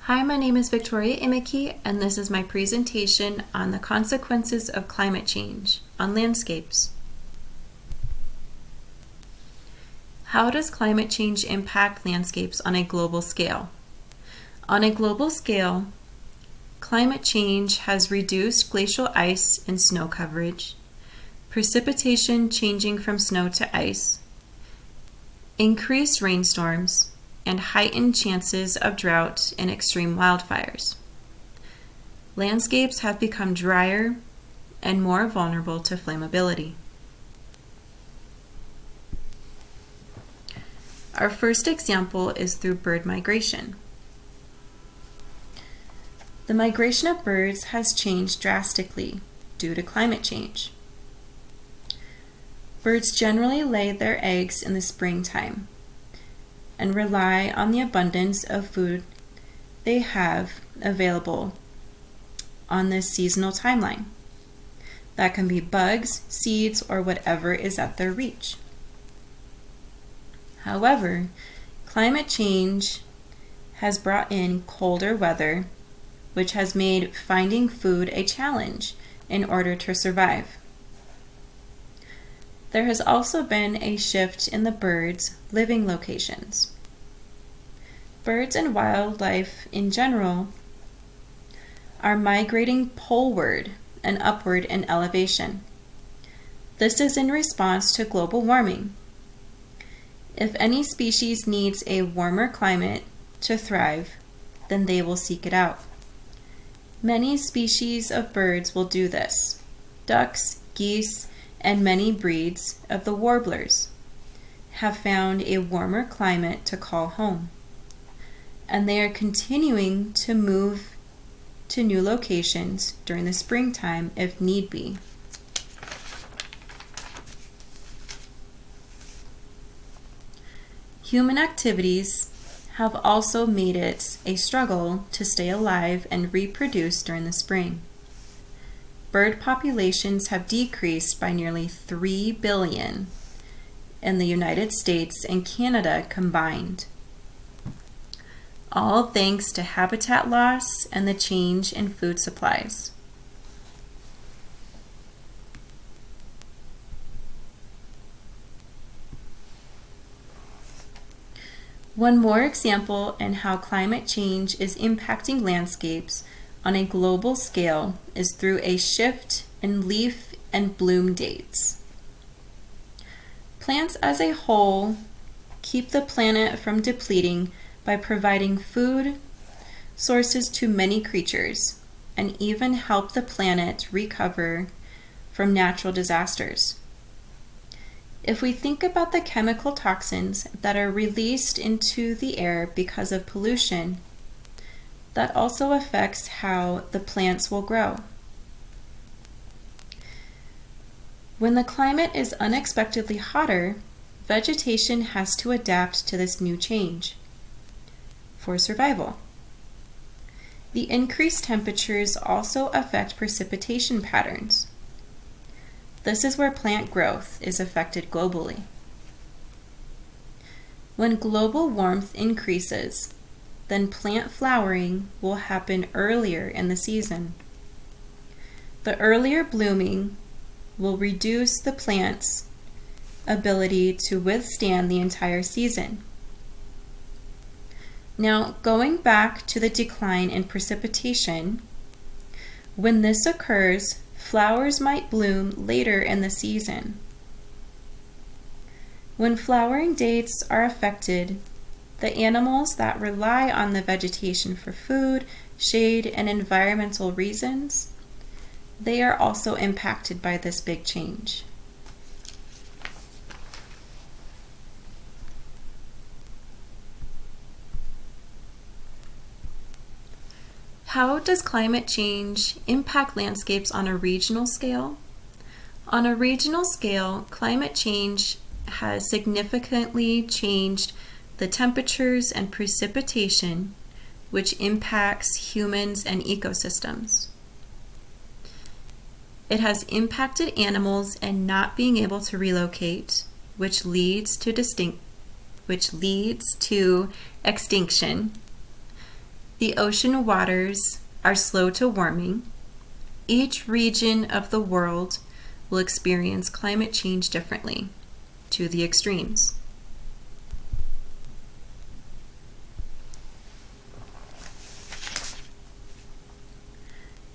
Hi, my name is Victoria Imeki, and this is my presentation on the consequences of climate change on landscapes. How does climate change impact landscapes on a global scale? On a global scale, climate change has reduced glacial ice and snow coverage, precipitation changing from snow to ice, increased rainstorms, and heightened chances of drought and extreme wildfires. Landscapes have become drier and more vulnerable to flammability. Our first example is through bird migration. The migration of birds has changed drastically due to climate change. Birds generally lay their eggs in the springtime and rely on the abundance of food they have available on this seasonal timeline. That can be bugs, seeds, or whatever is at their reach. However, climate change has brought in colder weather, which has made finding food a challenge in order to survive. There has also been a shift in the birds' living locations. Birds and wildlife in general are migrating poleward and upward in elevation. This is in response to global warming. If any species needs a warmer climate to thrive, then they will seek it out. Many species of birds will do this. Ducks, geese, and many breeds of the warblers have found a warmer climate to call home, and they are continuing to move to new locations during the springtime if need be. Human activities have also made it a struggle to stay alive and reproduce during the spring. Bird populations have decreased by nearly 3 billion in the United States and Canada combined, all thanks to habitat loss and the change in food supplies. One more example in how climate change is impacting landscapes on a global scale is through a shift in leaf and bloom dates. Plants as a whole keep the planet from depleting by providing food sources to many creatures and even help the planet recover from natural disasters. If we think about the chemical toxins that are released into the air because of pollution, that also affects how the plants will grow. When the climate is unexpectedly hotter, vegetation has to adapt to this new change for survival. The increased temperatures also affect precipitation patterns. This is where plant growth is affected globally. When global warmth increases, then plant flowering will happen earlier in the season. The earlier blooming will reduce the plant's ability to withstand the entire season. Now, going back to the decline in precipitation, when this occurs, flowers might bloom later in the season. When flowering dates are affected, the animals that rely on the vegetation for food, shade, and environmental reasons, they are also impacted by this big change. How does climate change impact landscapes on a regional scale? On a regional scale, climate change has significantly changed the temperatures and precipitation, which impacts humans and ecosystems. It has impacted animals and not being able to relocate, which leads to extinction. the ocean waters are slow to warming, each region of the world will experience climate change differently, to the extremes.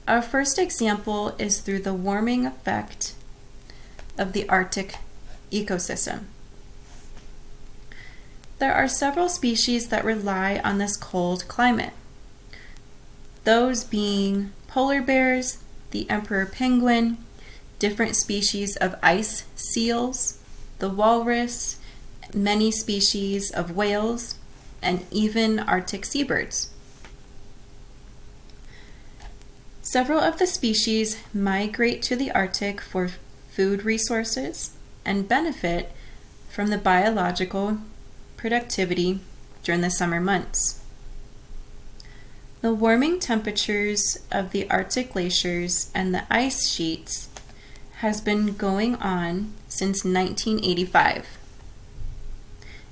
Our first example is through the warming effect of the Arctic ecosystem. There are several species that rely on this cold climate, those being polar bears, the emperor penguin, different species of ice seals, the walrus, many species of whales, and even Arctic seabirds. Several of the species migrate to the Arctic for food resources and benefit from the biological productivity during the summer months. The warming temperatures of the Arctic glaciers and the ice sheets has been going on since 1985.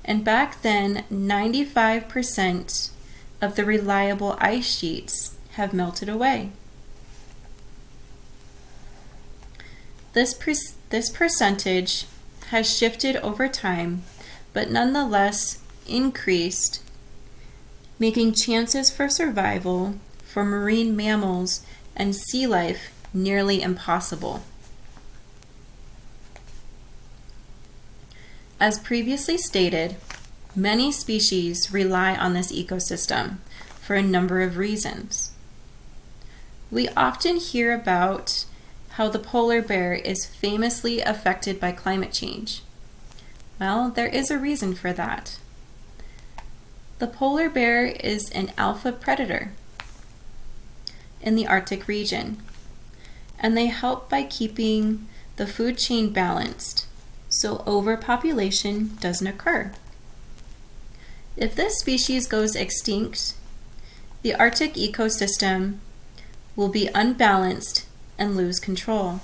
And back then, 95% of the reliable ice sheets have melted away. This percentage has shifted over time, but nonetheless increased, making chances for survival for marine mammals and sea life nearly impossible. As previously stated, many species rely on this ecosystem for a number of reasons. We often hear about how the polar bear is famously affected by climate change. Well, there is a reason for that. The polar bear is an alpha predator in the Arctic region, and they help by keeping the food chain balanced so overpopulation doesn't occur. If this species goes extinct, the Arctic ecosystem will be unbalanced and lose control.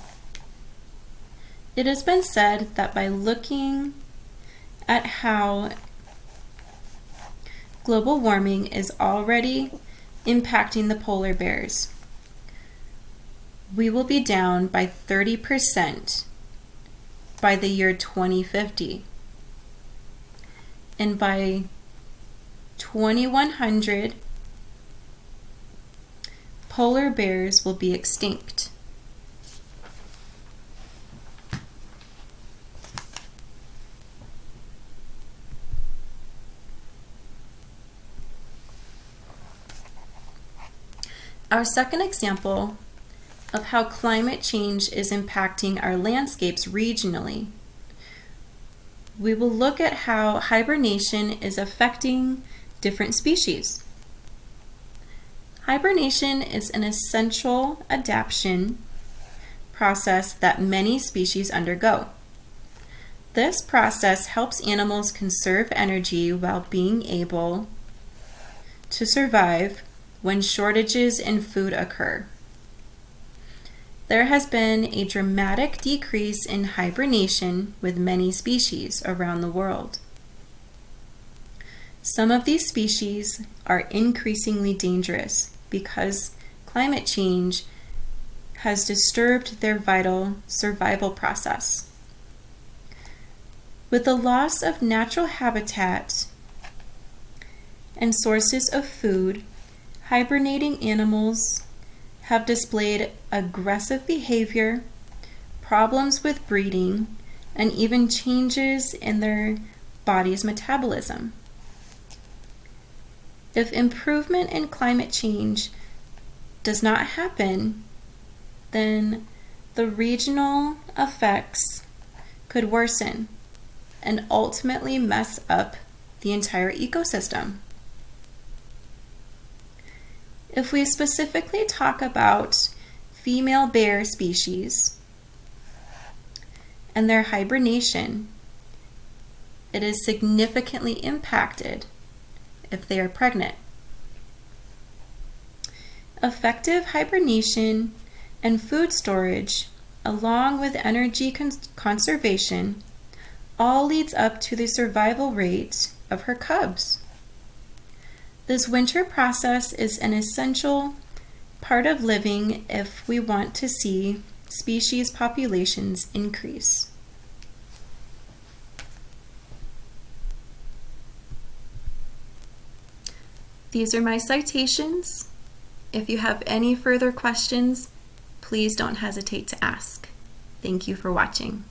It has been said that by looking at how global warming is already impacting the polar bears, we will be down by 30% by the year 2050. And by 2100, polar bears will be extinct. Our second example of how climate change is impacting our landscapes regionally, we will look at how hibernation is affecting different species. Hibernation is an essential adaptation process that many species undergo. This process helps animals conserve energy while being able to survive when shortages in food occur. There has been a dramatic decrease in hibernation with many species around the world. Some of these species are increasingly dangerous because climate change has disturbed their vital survival process. With the loss of natural habitat and sources of food, hibernating animals have displayed aggressive behavior, problems with breeding, and even changes in their body's metabolism. If improvement in climate change does not happen, then the regional effects could worsen and ultimately mess up the entire ecosystem. If we specifically talk about female bear species and their hibernation, it is significantly impacted if they are pregnant. Effective hibernation and food storage, along with energy conservation, all leads up to the survival rate of her cubs. This winter process is an essential part of living if we want to see species populations increase. These are my citations. If you have any further questions, please don't hesitate to ask. Thank you for watching.